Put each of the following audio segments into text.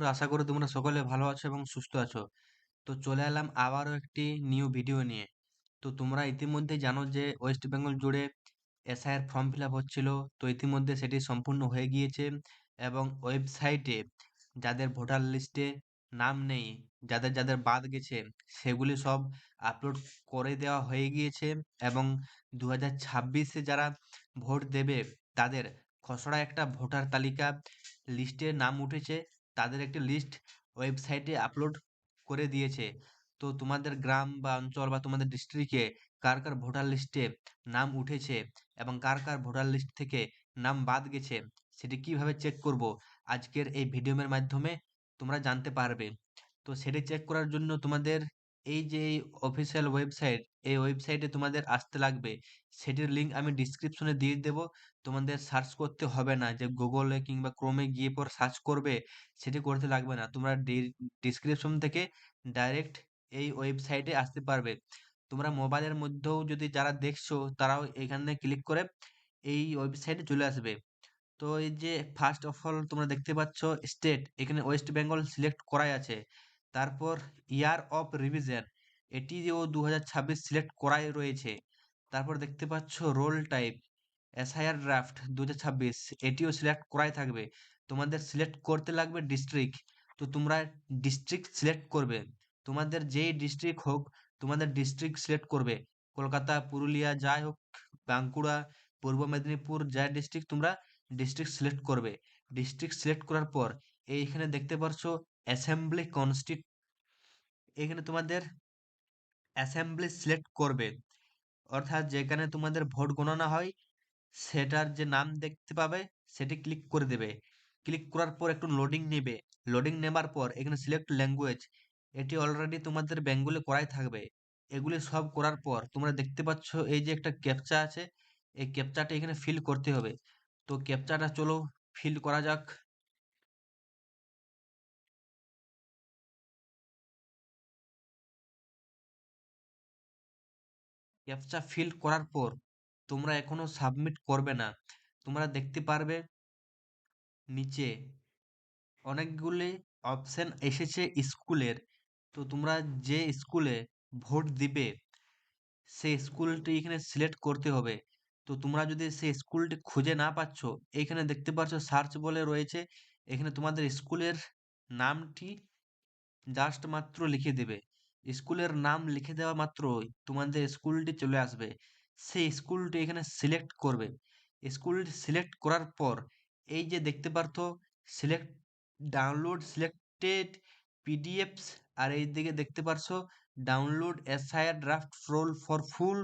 বন্ধুরা, আশা করি তোমরা সকলে ভালো আছো এবং সুস্থ আছো। তো চলে এলাম আবারও একটি নিউ ভিডিও নিয়ে। তো তোমরা ইতিমধ্যে জানো যে ওয়েস্ট বেঙ্গল জুড়ে এসআইআর ফর্ম ফিল আপ হচ্ছিল। তো ইতিমধ্যে সেটি সম্পূর্ণ হয়ে গিয়েছে এবং ওয়েবসাইটে যাদের ভোটার লিস্টে নাম নেই, যাদের যাদের বাদ গেছে, সেগুলি সব আপলোড করে দেওয়া হয়ে গিয়েছে এবং 2026-এ যারা ভোট দেবে তাদের খসড়া একটা ভোটার তালিকা লিস্টে নাম উঠেছে, তাদের একটি লিস্ট ওয়েবসাইটে আপলোড করে দিয়েছে। তো তোমাদের গ্রাম বা অঞ্চল বা তোমাদের ডিস্ট্রিক্টে কার কার ভোটার লিস্টে নাম উঠেছে এবং কার কার ভোটার লিস্ট থেকে নাম বাদ গেছে, সেটি কিভাবে চেক করব, আজকের এই ভিডিওর মাধ্যমে তোমরা জানতে পারবে। তো সেটি চেক করার জন্য তোমাদের এই যে অফিসিয়াল ওয়েবসাইট, এই ওয়েবসাইটে তোমাদের আসতে লাগবে। সেটির লিঙ্ক আমি ডিসক্রিপশনে দিয়ে দেব। তোমাদের সার্চ করতে হবে না যে গুগলে কিংবা ক্রোমে গিয়ে পর সার্চ করবে, সেটি করতে লাগবে না। তোমরা ডিসক্রিপশন থেকে ডাইরেক্ট এই ওয়েবসাইটে আসতে পারবে। তোমরা মোবাইলের মধ্যেও যদি যারা দেখছো তারাও এখানে ক্লিক করে এই ওয়েবসাইটে চলে আসবে। তো এই যে ফার্স্ট অফ অল তোমরা দেখতে পাচ্ছ স্টেট, এখানে ওয়েস্ট বেঙ্গল সিলেক্ট করাই আছে। তারপর ইয়ার অফ রিভিশন, এটিও 2026 সিলেক্ট করাই রয়েছে। তারপর দেখতে পাচ্ছ রোল টাইপ, এসআইআর ড্রাফট 2026, এটিও সিলেক্ট করাই থাকবে। তোমাদের সিলেক্ট করতে লাগবে ডিস্ট্রিক্ট। তো তোমরা ডিস্ট্রিক্ট সিলেক্ট করবে, তোমাদের যেই ডিস্ট্রিক্ট হোক তোমাদের ডিস্ট্রিক্ট সিলেক্ট করবে। কলকাতা, পুরুলিয়া, যাই হোক, বাঁকুড়া, পূর্ব মেদিনীপুর, যা ডিস্ট্রিক্ট তোমরা ডিস্ট্রিক্ট সিলেক্ট করবে। ডিস্ট্রিক্ট সিলেক্ট করার পর এইখানে দেখতে পারছো অ্যাসেম্বলি কনস্টিট, এখানে তোমাদের অ্যাসেম্বলি সিলেক্ট করবে, অর্থাৎ যেখানে তোমাদের ভোট গণনা হয় সেটার যে নাম দেখতে পাবে সেটি ক্লিক করে দেবে। ক্লিক করার পর একটু লোডিং নেবে। লোডিং নেবার পর এখানে সিলেক্ট ল্যাঙ্গুয়েজ, এটি অলরেডি তোমাদের বেঙ্গলি করাই থাকবে। এগুলি সব করার পর তোমরা দেখতে পাচ্ছ এই যে একটা ক্যাপচা আছে, এই ক্যাপচাটা এখানে ফিল করতে হবে। তো ক্যাপচাটা চলো ফিল করা যাক। ক্যাপচা ফিল করার পর তোমরা এখনো সাবমিট করবে না। তোমরা দেখতে পারবে নিচে অনেকগুলি অপশন এসেছে স্কুলের। তো তোমরা যে স্কুলে ভোট দিবে সেই স্কুলটি এখানে সিলেক্ট করতে হবে। তো তোমরা যদি সেই স্কুলটি খুঁজে না পাচ্ছ, এখানে দেখতে পাচ্ছ সার্চ বলে রয়েছে, এখানে তোমাদের স্কুলের নামটি জাস্ট মাত্র লিখে দেবে। স্কুলের নাম লিখে দেওয়া মাত্রই তোমাদের স্কুলটি চলে আসবে। সেই স্কুলটি এখানে সিলেক্ট করবে। স্কুলটি সিলেক্ট করার পর এই যে দেখতে পারতো সিলেক্ট, ডাউনলোড সিলেক্টেড পিডিএফস, আর এই দিকে দেখতে পারছো download SIR draft roll for full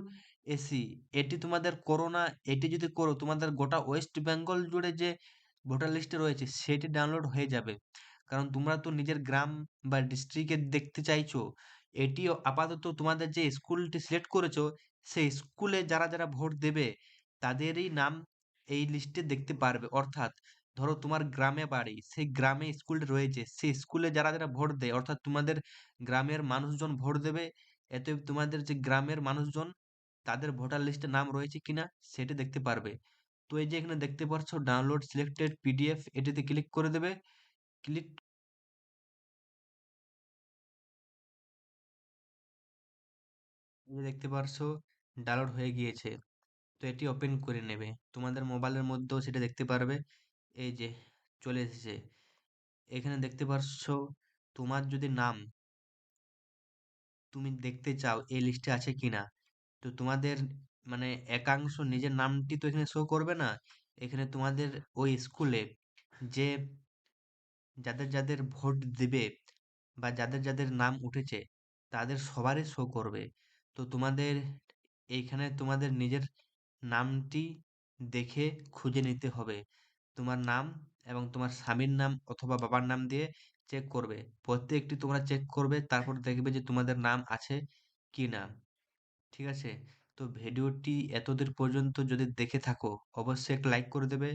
AC, এটি তোমাদের করো না। এটি যদি করো তোমাদের গোটা ওয়েস্ট বেঙ্গল জুড়ে যে ভোটার লিস্টে রয়েছে সেটি ডাউনলোড হয়ে যাবে। কারণ তোমরা তো নিজের গ্রাম বা ডিস্ট্রিক্টে দেখতে চাইছো। এটিও আপাতত তোমাদের যে স্কুলটি সিলেক্ট করেছো সেই স্কুলে যারা যারা ভোট দেবে তাদেরই নাম এই লিস্টে দেখতে পারবে। অর্থাৎ ধরো তোমার গ্রামে বাড়ি, সেই গ্রামে স্কুলটি রয়েছে, সেই স্কুলে যারা যারা ভোট দেয় অর্থাৎ তোমাদের গ্রামের মানুষজন ভোট দেবে, এতে তোমাদের যে গ্রামের মানুষজন তাদের ভোটার লিস্টে নাম রয়েছে কিনা সেটি দেখতে পারবে। তো এই যে এখানে দেখতে পাচ্ছ ডাউনলোড সিলেক্টেড পিডিএফ, এটিতে ক্লিক করে দেবে। ক্লিক, এই যে দেখতে পারছো ডাউনলোড হয়ে গিয়েছে। তো এটি ওপেন করে নেবে, তোমাদের মোবাইলের মধ্যেও সেটা দেখতে পারবে। এই যে চলে এসেছে, এখানে দেখতে পারছো তোমার যদি নাম তুমি দেখতে চাও এই লিস্টে আছে কিনা। তো তোমাদের মানে একাংশ নিজের নামটি তো এখানে শো করবে না, এখানে তোমাদের ওই স্কুলে যে যাদের যাদের ভোট দিবে বা যাদের যাদের নাম উঠেছে তাদের সবারই শো করবে। তো তোমাদের এইখানে তোমাদের নিজের নামটি দেখে খুঁজে নিতে হবে। তোমার নাম এবং তোমার স্বামীর নাম অথবা বাবার নাম দিয়ে চেক করবে। প্রত্যেকটি তোমরা চেক করবে, তারপর দেখবে যে তোমাদের নাম আছে কি না। ঠিক আছে? তো ভিডিওটি এতদূর পর্যন্ত যদি দেখে থাকো অবশ্যই একটা লাইক করে দেবে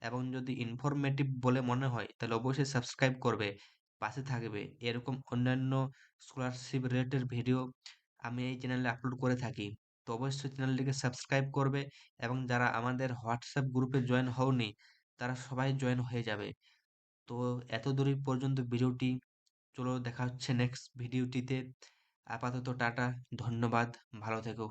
এবং যদি ইনফরমেটিভ বলে মনে হয় তাহলে অবশ্যই সাবস্ক্রাইব করবে, পাশে থাকবে। এরকম অন্যান্য স্কলারশিপ রিলেটেড ভিডিও আমি এই চ্যানেলে আপলোড করে থাকি। তো অবশ্যই চ্যানেলটিকে সাবস্ক্রাইব করবে এবং যারা আমাদের হোয়াটসঅ্যাপ গ্রুপে জয়েন হওনি তারা সবাই জয়েন হয়ে যাবে। তো এত দূর পর্যন্ত ভিডিওটি, চলো দেখা হচ্ছে নেক্সট ভিডিওটিতে। আপাতত টাটা, ধন্যবাদ, ভালো থেকো।